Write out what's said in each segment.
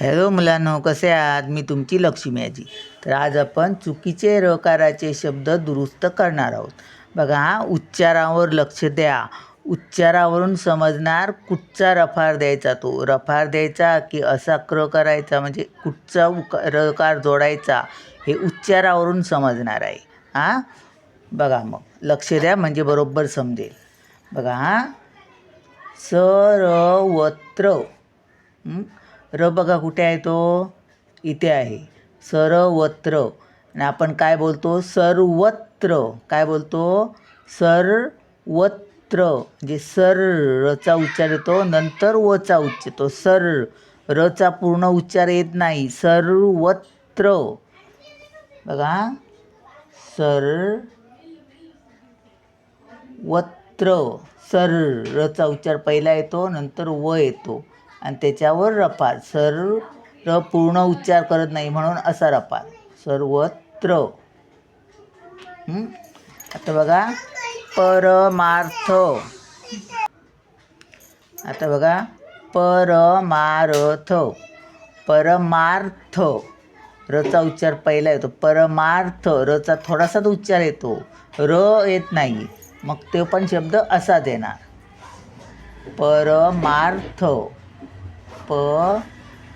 Hello मुलांनो, कसे आहात? मी तुमची लक्ष्मी आजी. तर आज आपण चुकीचे रकाराचे शब्द दुरुस्त करणार आहोत. बघा, उच्चारावर लक्ष द्या. उच्चारावरून समजणार कुठचा रफार द्यायचा, तो रफार द्यायचा की असा क्र करायचा, म्हणजे कुठचा रकार जोडायचा हे उच्चारावरून समजणार आहे. बघा, मग लक्ष द्या म्हणजे बरोबर समजेल. बघा, सर्वत्र. र बघा कुठे आहे, तो इथे आहे. सर्वत्र. आणि आपण काय बोलतो? सर्वत्र. काय बोलतो? सर्वत्र. म्हणजे सर रचा उच्चार येतो, नंतर वचा उच्चार येतो. सर रचा पूर्ण उच्चार येत नाही. सर्वत्र. बघा, सर्वत्र. सर रचा उच्चार पहिला येतो, नंतर व येतो आणि त्याच्यावर रफार. र पूर्ण उच्चार करत नाही म्हणून असा रफार. सर्वत्र. आता बघा, परमार्थ. आता बघा, परमार्थ. परमार्थ. रचा उच्चार पहिला येतो. परमार्थ. रचा थोडासाच उच्चार येतो, र येत नाही. मग तो पण शब्द असाच येणार. परमार्थ.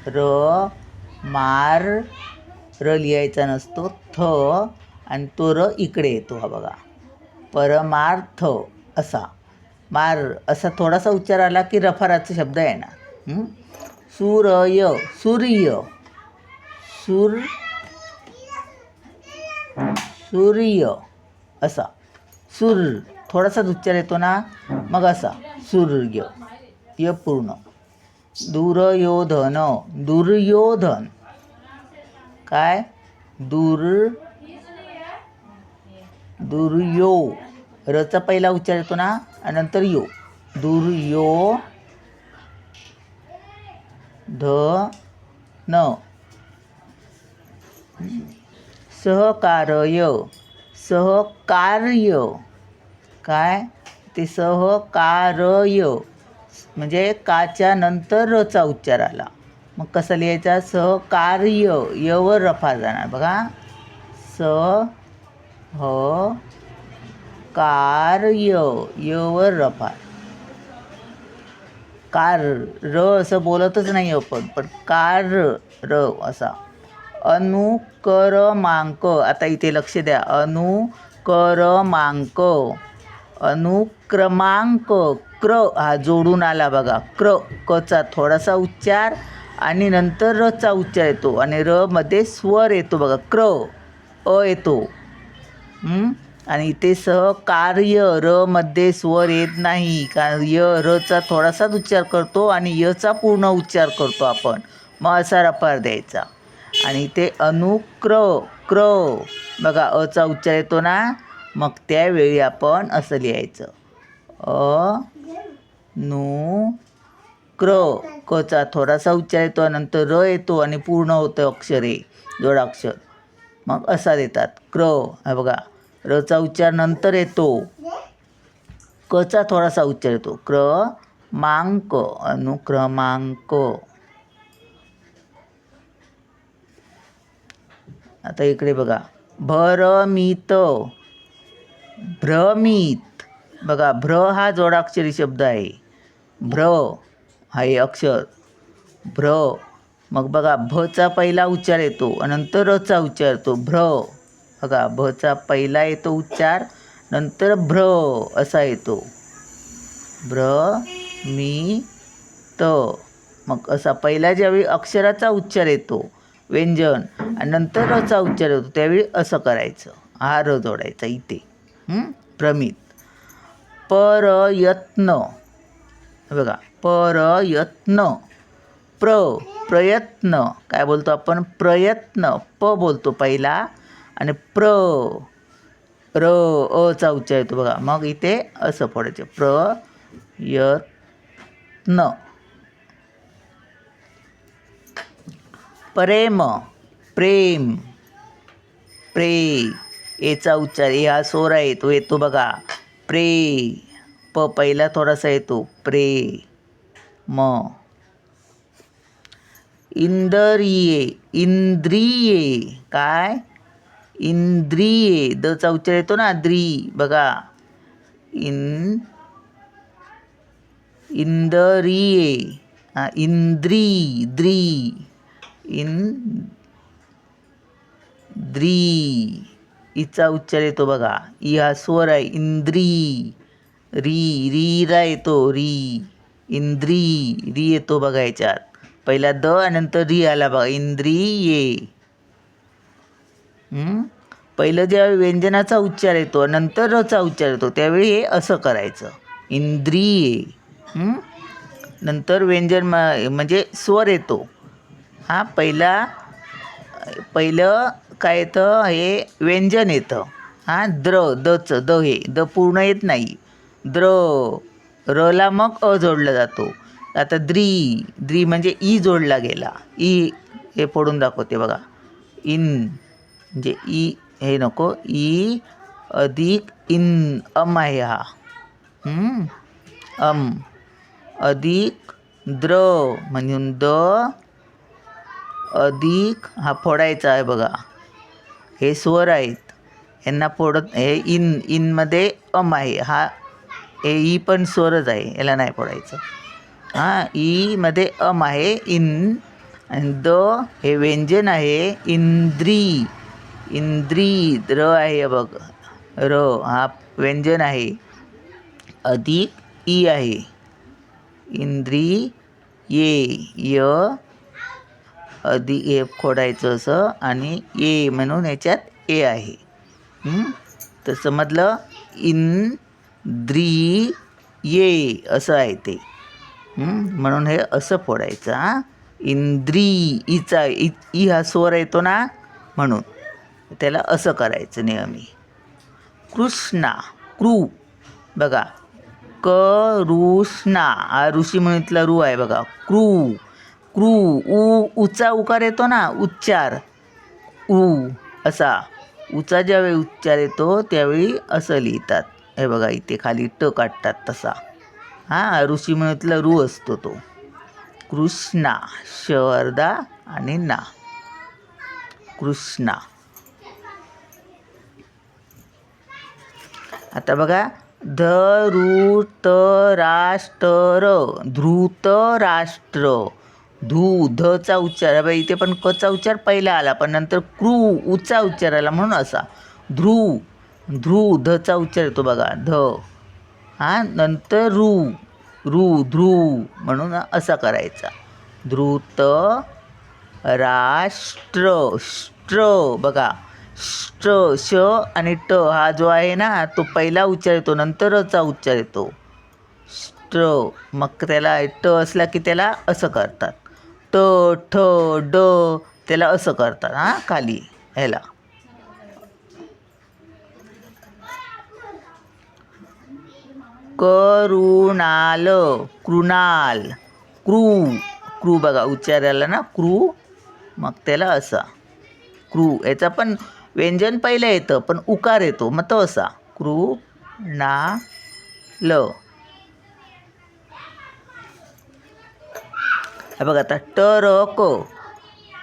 र मार र लिहायचा नसतो, थ आणि तो र इकडे येतो. हा बघा, परमार्थ. असा मार असा थोडासा उच्चार आला की रफाराचा शब्द येणार. सूर्य. सूर्य. सूर्य. असा सूर थोडासाच उच्चार येतो ना, मग असा सूर्य. य पूर्ण. दुर्योधन. दुर्योधन. काय? दुर्यो. रचा पहिला उच्चार येतो ना, आणि नंतर यो. दुर्योधन. सहकार्य. सहकार्य. काय? ते सहकार्य म्हणजे काच्या नंतर रचा उच्चार आला, मग कसं लिहायचा? सहकार्य. यवर रफा जाणार. बघा, कार्य. यवर रफा. कार र असं बोलतच नाही आपण, पण कार र असा. अनुक्रमांक. आता इथे लक्ष द्या. अनुक्रमांक. अनुक्रमांक. क्र हा जोडून आला बघा. कचा थोडासा उच्चार आणि नंतर रचा उच्चार येतो आणि र मध्ये स्वर येतो बघा. अ येतो. आणि इथे सहकार्य. र मध्ये स्वर येत नाही, कारण रचा थोडासाच उच्चार करतो आणि यचा पूर्ण उच्चार करतो आपण, मग असा रफार द्यायचा. आणि ते क्र बघा, अचा उच्चार येतो ना, मग त्यावेळी आपण असं लिहायचं. कचा थोडासा उच्चार येतो, नंतर र येतो आणि पूर्ण होतं अक्षर, हे जोडाक्षर, मग असा देतात क्र. हा बघा, रचा उच्चार नंतर येतो, कचा थोडासा उच्चार येतो. क्रमांक. अनुक्रमांक. आता इकडे बघा, भ्रमित. भ्रमित. बघा, भ्र हा जोडाक्षरी शब्द आहे. भ्र हा हे अक्षर भ्र. मग बघा, भचा पहिला उच्चार येतो आणि नंतर रचा उच्चार येतो. भ्र. बघा, भचा पहिला येतो उच्चार, नंतर भ्र असा येतो. भ्रमित. मग असा पहिला ज्यावेळी अक्षराचा उच्चार येतो, व्यंजन, आणि नंतर रचा उच्चार येतो, त्यावेळी असं करायचं. हा र जोडायचा इथे. भ्रमित. प्रयत्न. बघा, प्रयत्न. प्रयत्न. काय बोलतो आपण? प्रयत्न. प बोलतो पहिला आणि अचा उच्चार येतो बघा, मग इथे असं पडायचं. प्रयत्न. प्रेम. प्रेम. एचा उच्चार, हा सोरा येतो, येतो बघा. प पहिला थोडासा येतो. म. इंद्रिये, इंद्रिये, काय इंद्रिये, दचा उच्चार येतो ना द्री, बघा इंद्रिये, इंद्री, द्री, इंद्री, इचा उच्चार येतो बघा, ई हा स्वर आहे, इंद्री, री, रीला येतो, री, इंद्री, री येतो बघा याच्यात, पहिला द आणि नंतर री आला बघा, इंद्रिये. पहिलं ज्यावेळी व्यंजनाचा उच्चार येतो नंतर रचा उच्चार येतो त्यावेळी हे असं करायचं, इंद्रिये. नंतर व्यंजन म्हणजे स्वर येतो, हा पहिलं काय येतं, हे व्यंजन येतं, दचं, द हे द पूर्ण येत नाही, रला मग अ जोडला जातो. आता द्री म्हणजे ई जोडला गेला, ई हे फोडून दाखवते बघा, म्हणजे ई हे नको, ई अधिक अम आहे हा, अम अधिक म्हणून द अधिक हा फोडायचा आहे बघा, हे स्वर आहेत यांना फोडत, हे इनमध्ये आहे, हा हे ई पण स्वरच आहे, याला नाही फोडायचं, ई मध्ये आहे आणि द हे व्यंजन आहे, इंद्री र आहे बघ, हा व्यंजन आहे, अधिक ई आहे, इंद्री य अधिक हे खोडायचं असं, आणि ये म्हणून याच्यात ए आहे. तर समजलं, इंद्रिये असं आहे ते, म्हणून हे असं फोडायचं, इंद्री, ई हा स्वर येतो ना म्हणून त्याला असं करायचं नेहमी. कृष्णा, बघा, करुष्णा, हा ऋषी म्हणून इथला रू आहे बघा, उचा उकार येतो ना उच्चार, असा उचा ज्यावेळी उच्चार येतो त्यावेळी असं लिहितात, हे बघा इथे खाली ट काढतात तसा, ऋषी म्हणून रू असतो तो, कृष्णा, शर्दा आणि ना, कृष्णा. आता बघा, धृतराष्ट्र, धचा उच्चार, बाई इथे पण कचा उच्चार पहिला आला पण नंतर उचा उच्चार आला म्हणून असा, धचा उच्चार येतो बघा, नंतर ध्रू म्हणून असा करायचा, धृत राष्ट्र, बघा श आणि ट हा जो आहे ना तो पहिला उच्चार येतो नंतर रचा उच्चार येतो, मग त्याला ट असला की त्याला असं करतात, ठ ड त्याला असं करतात, खाली ह्याला. करुणाल, कृणाल, क्रू बघा उच्चाराला ना, मग त्याला असा, याचा पण व्यंजन पहिलं येतं पण उकार येतो मग तो असा, कृणाल. बघा आता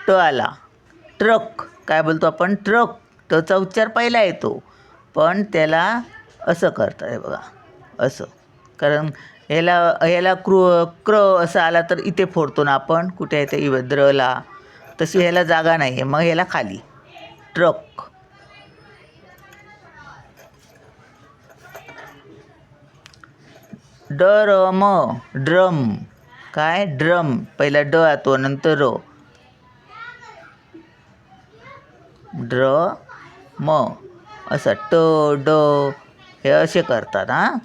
ट आला, ट्रक, काय बोलतो आपण, ट्रक, टचा उच्चार पहिला येतो पण त्याला असं करतं, हे बघा असं, कारण ह्याला क्र असं आला तर इथे फोडतो ना आपण, कुठे येते द्रला, तशी ह्याला जागा नाही आहे, मग ह्याला खाली, ट्रक. ड्रम, काय ड्रम, पहिला ड येतो नंतर ड्रम, असं ट ड हे असे करतात,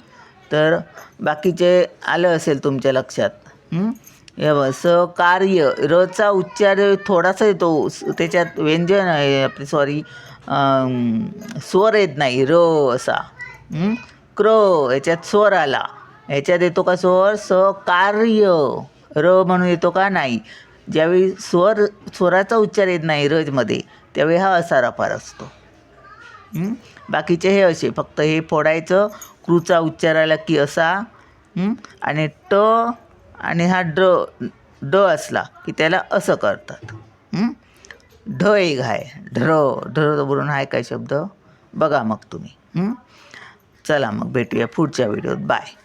तर बाकीचे आलं असेल तुमच्या लक्षात. कार्य, रचा उच्चार थोडासा येतो त्याच्यात, व्यंजन आहे आपली स्वर येत नाही, असा, याच्यात स्वर आला, ह्याच्यात येतो का स्वर, कार्य, म्हणून येतो का नाही, ज्यावेळी स्वराचा उच्चार येत नाही रजमध्ये त्यावेळी हा असा रफार असतो. बाकीचे हे असे, फक्त हे फोडायचं, क्रूचा उच्चार आला की असा, आणि ट आणि हा ड असला की त्याला असं करतात. ढ एक आहे, ढर. ढर बोलून आहे काय शब्द बघा मग तुम्ही. चला मग भेटूया पुढच्या व्हिडिओत. बाय.